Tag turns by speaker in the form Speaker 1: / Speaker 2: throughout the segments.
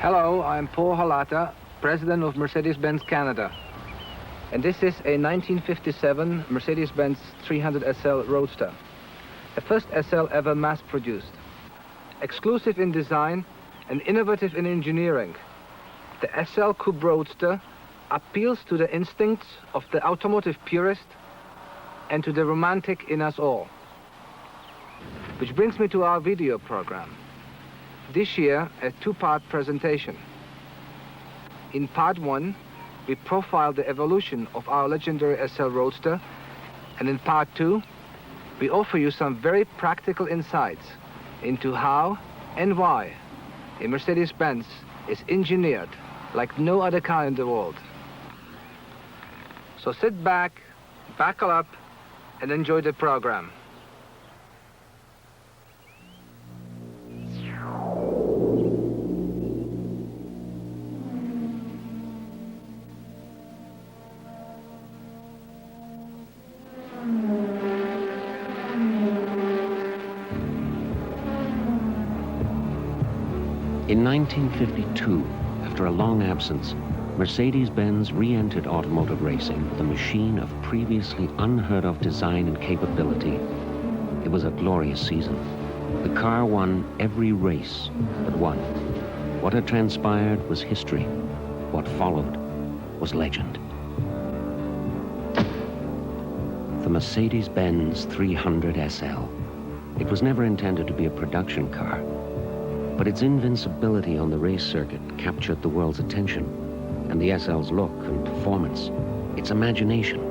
Speaker 1: Hello, I'm Paul Halata, president of Mercedes-Benz Canada. And this is a 1957 Mercedes-Benz 300 SL Roadster. The first SL ever mass-produced. Exclusive in design and innovative in engineering, the SL Coupe Roadster appeals to the instincts of the automotive purist and to the romantic in us all. Which brings me to our video program. This year, a two-part presentation. In part one, we profile the evolution of our legendary SL Roadster, and in part two, we offer you some very practical insights into how and why a Mercedes-Benz is engineered like no other car in the world. So sit back, buckle up, and enjoy the program.
Speaker 2: In 1952, after a long absence, Mercedes-Benz re-entered automotive racing with a machine of previously unheard-of design and capability. It was a glorious season. The car won every race but one. What had transpired was history. What followed was legend. The Mercedes-Benz 300 SL. It was never intended to be a production car, but its invincibility on the race circuit captured the world's attention, and the SL's look and performance, its imagination.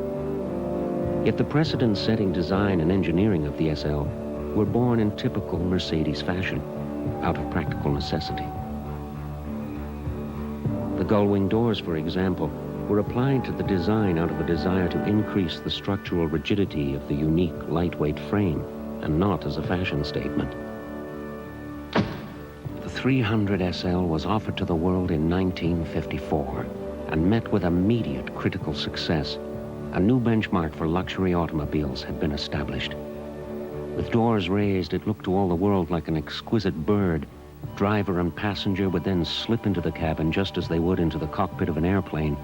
Speaker 2: Yet the precedent-setting design and engineering of the SL were born in typical Mercedes fashion, out of practical necessity. The gull-wing doors, for example, were applied to the design out of a desire to increase the structural rigidity of the unique, lightweight frame, and not as a fashion statement. The 300 SL was offered to the world in 1954 and met with immediate critical success. A new benchmark for luxury automobiles had been established. With doors raised, it looked to all the world like an exquisite bird. Driver and passenger would then slip into the cabin just as they would into the cockpit of an airplane.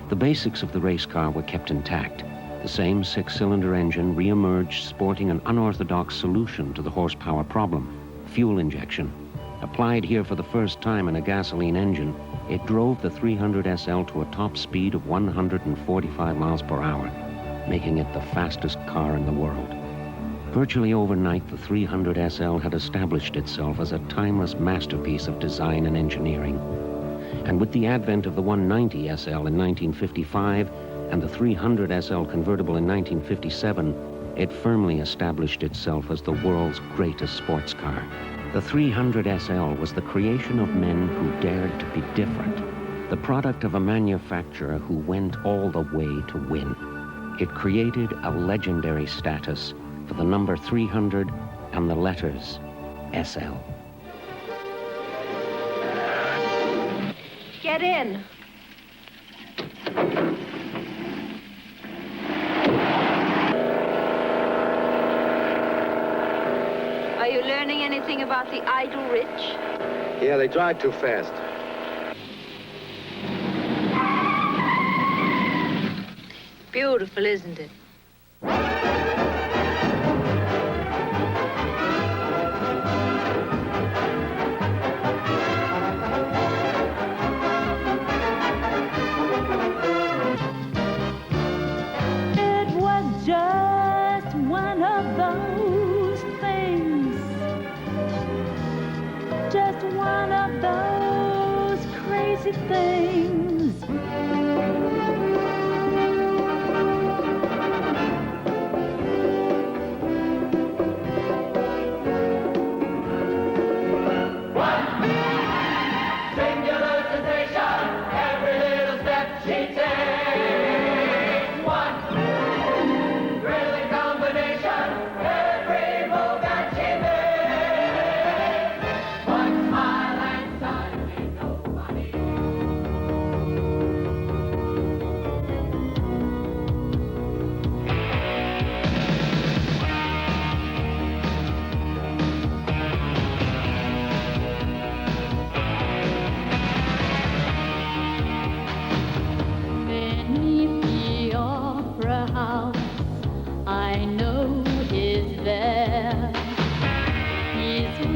Speaker 2: The basics of the race car were kept intact. The same six-cylinder engine re-emerged, sporting an unorthodox solution to the horsepower problem: fuel injection. Applied here for the first time in a gasoline engine, it drove the 300 SL to a top speed of 145 miles per hour, making it the fastest car in the world. Virtually overnight, the 300 SL had established itself as a timeless masterpiece of design and engineering. And with the advent of the 190 SL in 1955 and the 300 SL convertible in 1957, it firmly established itself as the world's greatest sports car. The 300 SL was the creation of men who dared to be different, the product of a manufacturer who went all the way to win. It created a legendary status for the number 300 and the letters SL.
Speaker 3: Get in. Are you learning anything about the idle rich?
Speaker 4: Yeah, they drive too fast.
Speaker 3: Beautiful, isn't it?
Speaker 5: It was just one of those things, just one of those crazy things.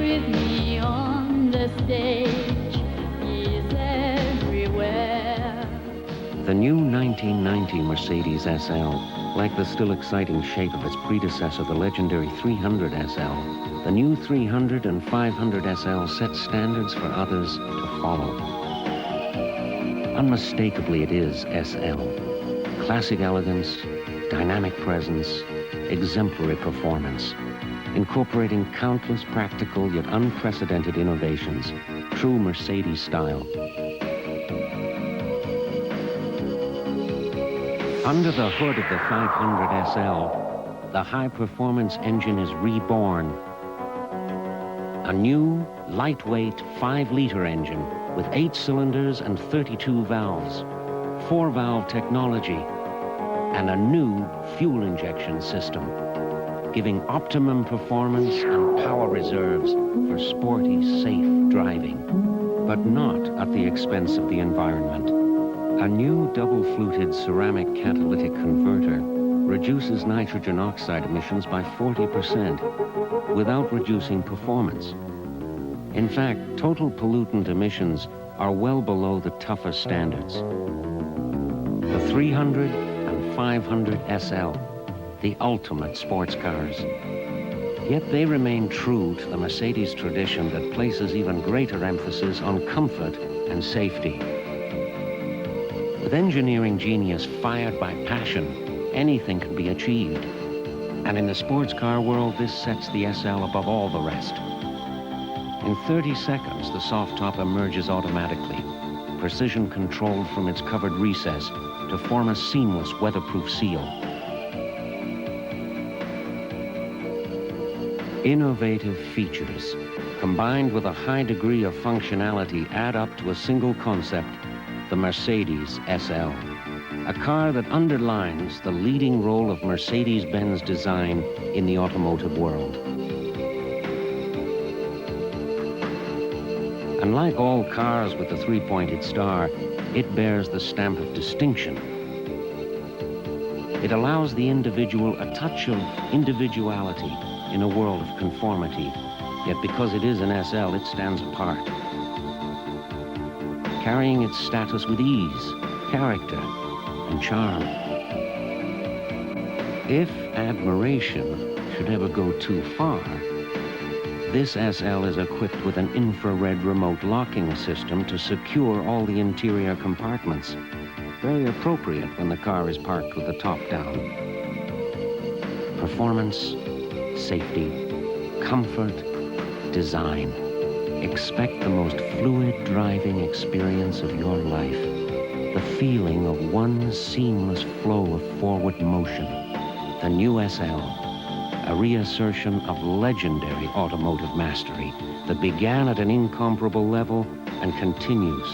Speaker 5: with me on the stage. He's everywhere.
Speaker 2: The new 1990 Mercedes SL, like the still exciting shape of its predecessor, the legendary 300 SL, the new 300 and 500 SL set standards for others to follow. Unmistakably, it is SL. Classic elegance, dynamic presence, exemplary performance, incorporating countless practical yet unprecedented innovations, true Mercedes style. Under the hood of the 500 SL, the high-performance engine is reborn. A new, lightweight 5-liter engine with 8 cylinders and 32 valves, 4-valve technology, and a new fuel injection system, giving optimum performance and power reserves for sporty, safe driving, but not at the expense of the environment. A new double-fluted ceramic catalytic converter reduces nitrogen oxide emissions by 40% without reducing performance. In fact, total pollutant emissions are well below the tougher standards. The 300 and 500 SL, the ultimate sports cars. Yet they remain true to the Mercedes tradition that places even greater emphasis on comfort and safety. With engineering genius fired by passion, anything can be achieved. And in the sports car world, this sets the SL above all the rest. In 30 seconds, the soft top emerges automatically, precision controlled from its covered recess to form a seamless weatherproof seal. Innovative features, combined with a high degree of functionality, add up to a single concept, the Mercedes SL. A car that underlines the leading role of Mercedes-Benz design in the automotive world. And like all cars with the 3-pointed star, it bears the stamp of distinction. It allows the individual a touch of individuality in a world of conformity, yet because it is an SL, it stands apart, carrying its status with ease, character, and charm. If admiration should ever go too far, this SL is equipped with an infrared remote locking system to secure all the interior compartments. Very appropriate when the car is parked with the top down. Performance, safety, comfort, design. Expect the most fluid driving experience of your life. The feeling of one seamless flow of forward motion. The new SL. A reassertion of legendary automotive mastery that began at an incomparable level and continues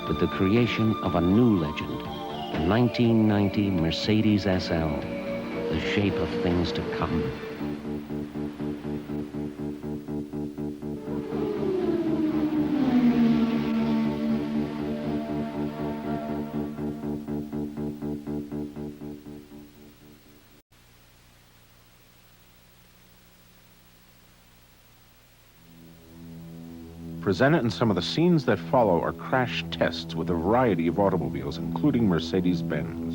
Speaker 2: with the creation of a new legend, the 1990 Mercedes SL, the shape of things to come.
Speaker 6: Presented in some of the scenes that follow are crash tests with a variety of automobiles, including Mercedes-Benz.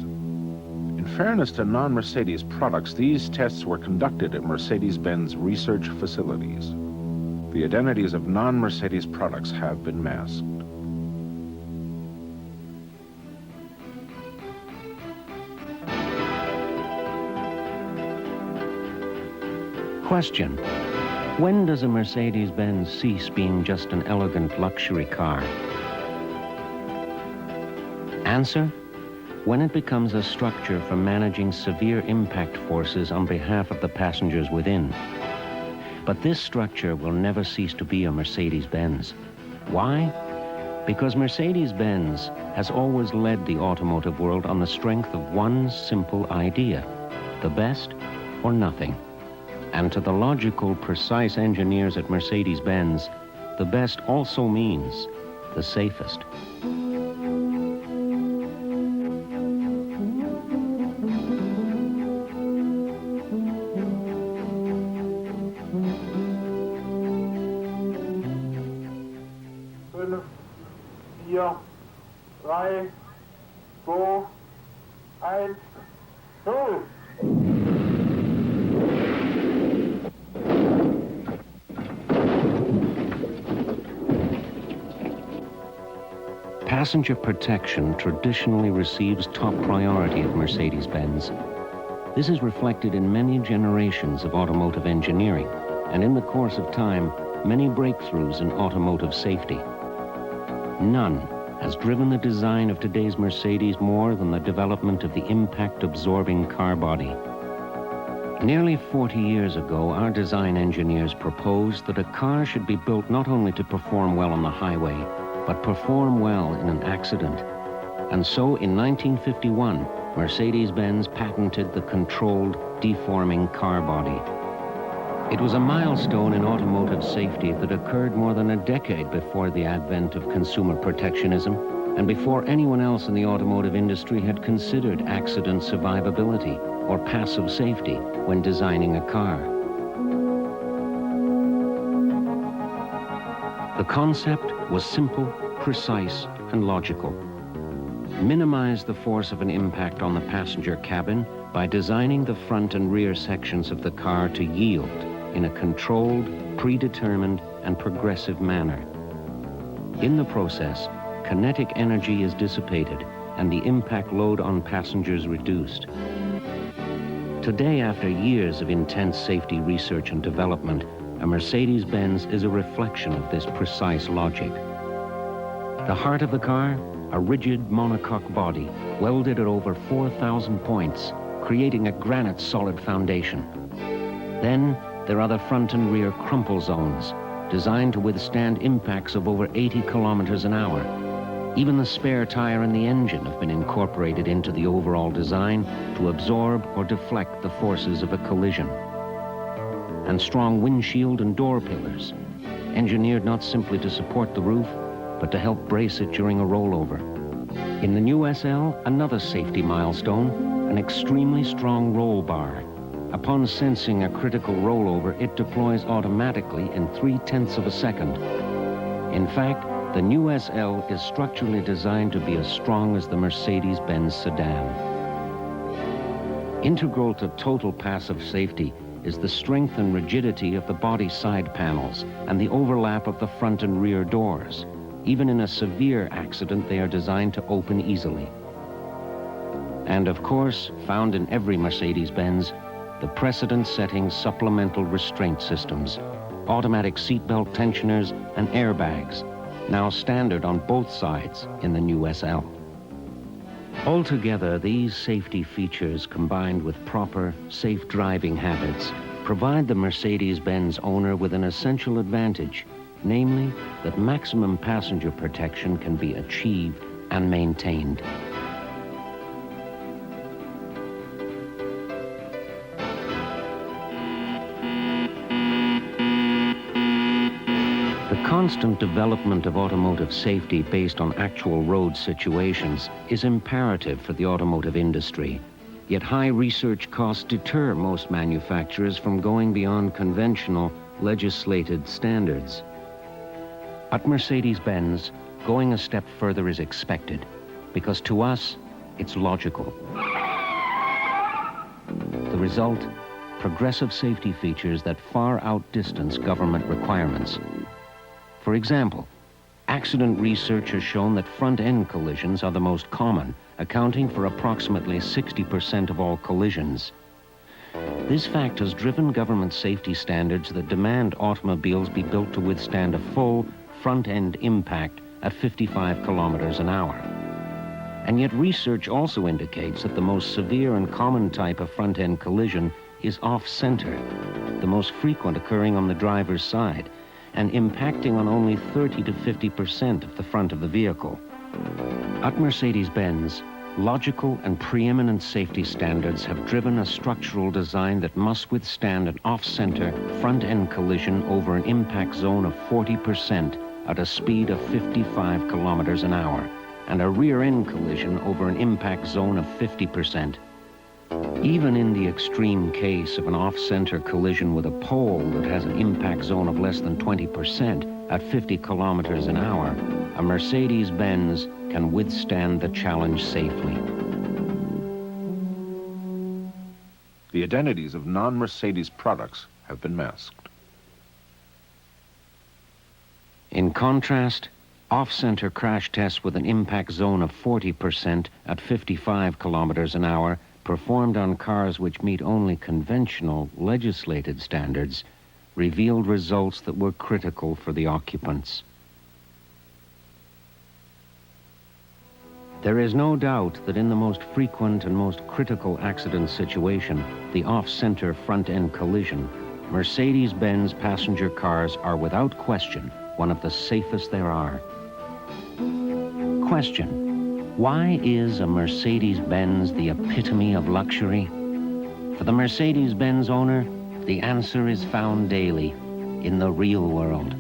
Speaker 6: In fairness to non-Mercedes products, these tests were conducted at Mercedes-Benz research facilities. The identities of non-Mercedes products have been masked.
Speaker 2: Question: when does a Mercedes-Benz cease being just an elegant luxury car? Answer: when it becomes a structure for managing severe impact forces on behalf of the passengers within. But this structure will never cease to be a Mercedes-Benz. Why? Because Mercedes-Benz has always led the automotive world on the strength of one simple idea: the best or nothing. And to the logical, precise engineers at Mercedes-Benz, the best also means the safest.
Speaker 7: 4, 3, 2, 1, 0.
Speaker 2: Passenger protection traditionally receives top priority at Mercedes-Benz. This is reflected in many generations of automotive engineering, and in the course of time, many breakthroughs in automotive safety. None has driven the design of today's Mercedes more than the development of the impact-absorbing car body. Nearly 40 years ago, our design engineers proposed that a car should be built not only to perform well on the highway, but perform well in an accident. And so in 1951, Mercedes-Benz patented the controlled, deforming car body. It was a milestone in automotive safety that occurred more than a decade before the advent of consumer protectionism and before anyone else in the automotive industry had considered accident survivability or passive safety when designing a car. The concept was simple, precise, and logical. Minimize the force of an impact on the passenger cabin by designing the front and rear sections of the car to yield in a controlled, predetermined, and progressive manner. In the process, kinetic energy is dissipated and the impact load on passengers reduced. Today, after years of intense safety research and development, a Mercedes-Benz is a reflection of this precise logic. The heart of the car, a rigid monocoque body, welded at over 4,000 points, creating a granite solid foundation. Then, there are the front and rear crumple zones, designed to withstand impacts of over 80 kilometers an hour. Even the spare tire and the engine have been incorporated into the overall design to absorb or deflect the forces of a collision. And strong windshield and door pillars, engineered not simply to support the roof, but to help brace it during a rollover. In the new SL, another safety milestone, an extremely strong roll bar. Upon sensing a critical rollover, it deploys automatically in 0.3 of a second. In fact, the new SL is structurally designed to be as strong as the Mercedes-Benz sedan. Integral to total passive safety is the strength and rigidity of the body side panels and the overlap of the front and rear doors. Even in a severe accident, they are designed to open easily. And of course, found in every Mercedes-Benz, the precedent-setting supplemental restraint systems, automatic seatbelt tensioners, and airbags, now standard on both sides in the new SL. Altogether, these safety features, combined with proper, safe driving habits, provide the Mercedes-Benz owner with an essential advantage, namely that maximum passenger protection can be achieved and maintained. The constant development of automotive safety based on actual road situations is imperative for the automotive industry. Yet high research costs deter most manufacturers from going beyond conventional, legislated standards. At Mercedes-Benz, going a step further is expected, because to us, it's logical. The result, progressive safety features that far outdistance government requirements. For example, accident research has shown that front-end collisions are the most common, accounting for approximately 60% of all collisions. This fact has driven government safety standards that demand automobiles be built to withstand a full front-end impact at 55 kilometers an hour. And yet research also indicates that the most severe and common type of front-end collision is off-center, the most frequent occurring on the driver's side, and impacting on only 30 to 50% of the front of the vehicle. At Mercedes-Benz, logical and preeminent safety standards have driven a structural design that must withstand an off-center front-end collision over an impact zone of 40% at a speed of 55 kilometers an hour, and a rear-end collision over an impact zone of 50%. Even in the extreme case of an off-center collision with a pole that has an impact zone of less than 20%, At 50 kilometers an hour, a Mercedes-Benz can withstand the challenge safely.
Speaker 6: The identities of non-Mercedes products have been masked.
Speaker 2: In contrast, off-center crash tests with an impact zone of 40% at 55 kilometers an hour, performed on cars which meet only conventional legislated standards, revealed results that were critical for the occupants. There is no doubt that in the most frequent and most critical accident situation, the off-center front-end collision, Mercedes-Benz passenger cars are without question one of the safest there are. Question: why is a Mercedes-Benz the epitome of luxury? For the Mercedes-Benz owner, the answer is found daily in the real world.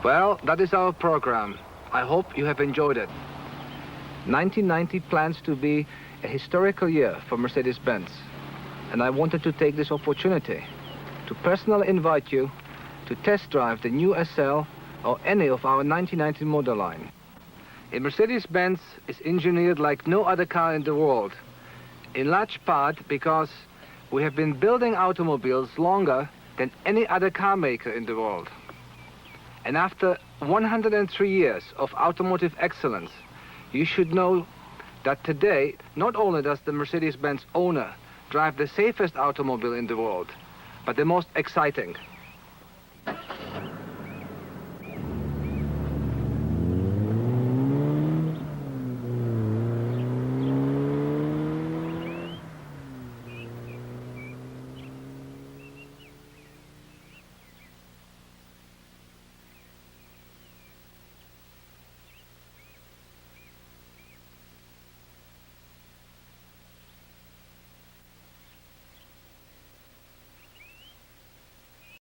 Speaker 1: Well, that is our program. I hope you have enjoyed it. 1990 plans to be a historical year for Mercedes-Benz, and I wanted to take this opportunity to personally invite you to test drive the new SL or any of our 1990 model line. A Mercedes-Benz is engineered like no other car in the world, in large part because we have been building automobiles longer than any other car maker in the world. And after 103 years of automotive excellence, you should know that today, not only does the Mercedes-Benz owner drive the safest automobile in the world, but the most exciting.